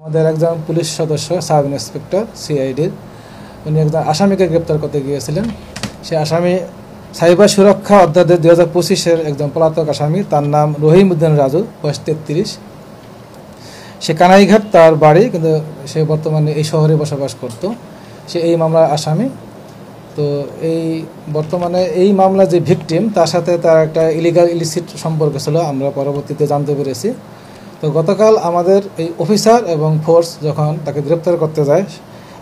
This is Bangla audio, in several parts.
আমাদের একজন পুলিশ সদস্য সাব ইন্সপেক্টর সিআইডির উনি একজন আসামিকে গ্রেপ্তার করতে গিয়েছিলেন। সে আসামি সাইবার সুরক্ষা অধ্যাদেশ 2025-এর একজন পলাতক আসামি, তার নাম রহিমউদ্দিন রাজু, বয়স 33। সে কানাইঘাট তার বাড়ি, কিন্তু সে বর্তমানে এই শহরে বসবাস করত। সে এই মামলার আসামি। তো এই বর্তমানে এই মামলা যে ভিকটিম, তার সাথে তার একটা ইলিসিট সম্পর্ক ছিল, আমরা পরবর্তীতে জানতে পেরেছি। তো গতকাল আমাদের এই অফিসার এবং ফোর্স যখন তাকে গ্রেপ্তার করতে যায়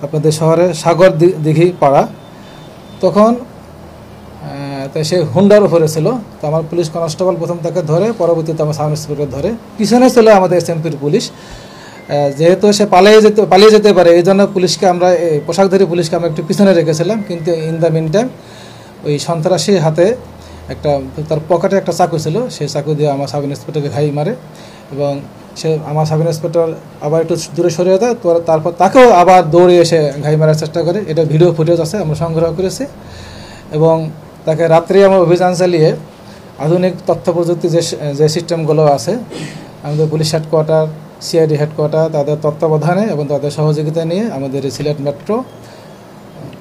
আপনাদের শহরের সাগর দিঘি পাড়া, তখন তাই সে হুন্ডার উপরে ছিল। তো আমার পুলিশ কনস্টেবল প্রথম তাকে ধরে, পরবর্তীতে আমার সাব ইন্সপেক্টর ধরে। পিছনে ছিল আমাদের এসএমপির পুলিশ। যেহেতু সে পালিয়ে যেতে পারে, এই জন্য পুলিশকে আমরা পোশাকধারী পুলিশকে আমরা একটু পিছনে রেখেছিলাম। কিন্তু ইন দ্য মিন টাইম ওই সন্ত্রাসীর হাতে তার পকেটে একটা চাকু ছিল, সেই চাকু দিয়ে আমার সাব ইন্সপেক্টরকে ঘাই মারে এবং সে আমার সাব ইন্সপেক্টর আবার একটু দূরে সরিয়ে দেয়। তারপর তাকেও আবার দৌড়ে এসে ঘাই মারার চেষ্টা করে। এটা ভিডিও ফুটেজ আছে, আমরা সংগ্রহ করেছি। এবং তাকে রাত্রে আমরা অভিযান চালিয়ে আধুনিক তথ্য প্রযুক্তি যে সিস্টেমগুলো আছে আমাদের পুলিশ হেডকোয়ার্টার, সিআইডি হেডকোয়ার্টার, তাদের তত্ত্বাবধানে এবং তাদের সহযোগিতা নিয়ে আমাদের সিলেট মেট্রো,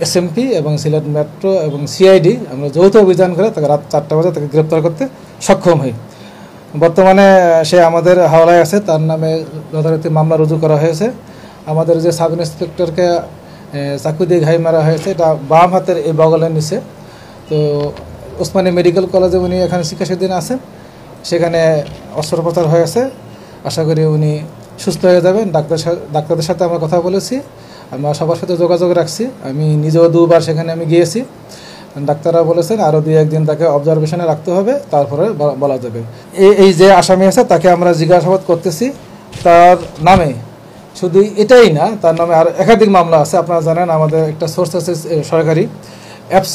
এসএমপি এবং সিলেট মেট্রো এবং সিআইডি আমরা যৌথ অভিযান করে তাকে রাত 4টা বাজে তাকে গ্রেপ্তার করতে সক্ষম হই। বর্তমানে সে আমাদের হাওলায় আছে, তার নামে যথারীতি মামলা রুজু করা হয়েছে। আমাদের যে সাব ইন্সপেক্টরকে চাকু দিয়ে ঘাই মারা হয়েছে, এটা বাম হাতের এই বগলের নিচে। তো ওসমানী মেডিকেল কলেজে উনি এখানে চিকিৎসাধীন আছেন, সেখানে অস্ত্রোপচার হয়েছে। আশা করি উনি সুস্থ হয়ে যাবেন। ডাক্তারদের সাথে আমরা কথা বলেছি, আমরা সবার সাথে যোগাযোগ রাখছি। আমি নিজেও 2বার সেখানে আমি গিয়েছি। ডাক্তাররা বলেছেন আরও 2-1 দিন তাকে অবজারভেশনে রাখতে হবে, তারপরে বলা যাবে। এই যে আসামি আছে তাকে আমরা জিজ্ঞাসাবাদ করতেছি। তার নামে শুধু এটাই না, তার নামে আর একাধিক মামলা আছে। আপনারা জানেন আমাদের একটা সোর্স আছে সরকারি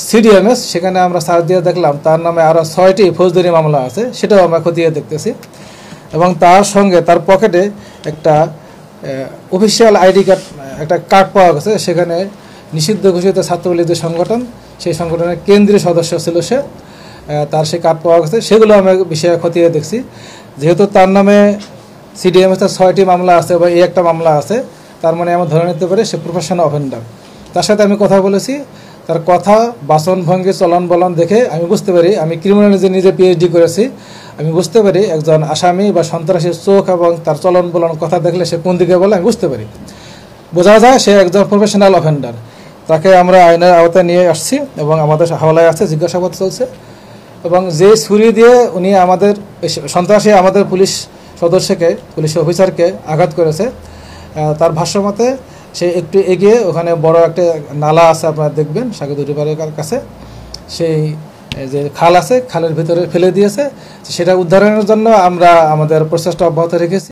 CDMS, সেখানে আমরা সার্চ দিয়ে দেখলাম তার নামে আরও 6টি ফৌজদারি মামলা আছে, সেটাও আমরা খতিয়ে দেখতেছি। এবং তার সঙ্গে তার পকেটে একটা অফিসিয়াল আইডি কার্ড, একটা কার্ড পাওয়া গেছে। সেখানে নিষিদ্ধ ঘোষিত ছাত্রলীগ যে সংগঠন, সেই সংগঠনের কেন্দ্রীয় সদস্য ছিল সে, তার সেই কার্ড পাওয়া গেছে। সেগুলো আমরা বিষয়ে খতিয়ে দেখছি। যেহেতু তার নামে CDMS 6টি মামলা আছে বা এই একটা মামলা আছে, তার মানে আমরা ধরে নিতে পারি সে প্রফেশনাল অফেন্ডার। তার সাথে আমি কথা বলেছি, তার কথা, বাচনভঙ্গি, চলন বলন দেখে আমি বুঝতে পারি, আমি ক্রিমিনোলজি নিজে PhD করেছি, আমি বুঝতে পারি একজন আসামি বা সন্ত্রাসীর চোখ এবং তার চলন বলন কথা দেখলে সে কোন দিকে বলে আমি বুঝতে পারি। বোঝা যায় সে একজন প্রফেশনাল অফেন্ডার। তাকে আমরা আইনের আওতায় নিয়ে আসছি এবং আমাদের হাওলায় আছে, জিজ্ঞাসাবাদ চলছে। এবং যে ছুরি দিয়ে উনি আমাদের সন্ত্রাসী আমাদের পুলিশ সদস্যকে, পুলিশ অফিসারকে আঘাত করেছে, তার ভাষ্যমতে সে একটু এগিয়ে ওখানে বড় একটা নালা আছে, আপনারা দেখবেন সাগরদুটি পাড়ের কাছে, সেই যে খাল আছে, খালের ভিতরে ফেলে দিয়েছে। সেটা উদ্ধারের জন্য আমরা আমাদের প্রচেষ্টা অব্যাহত রেখেছি।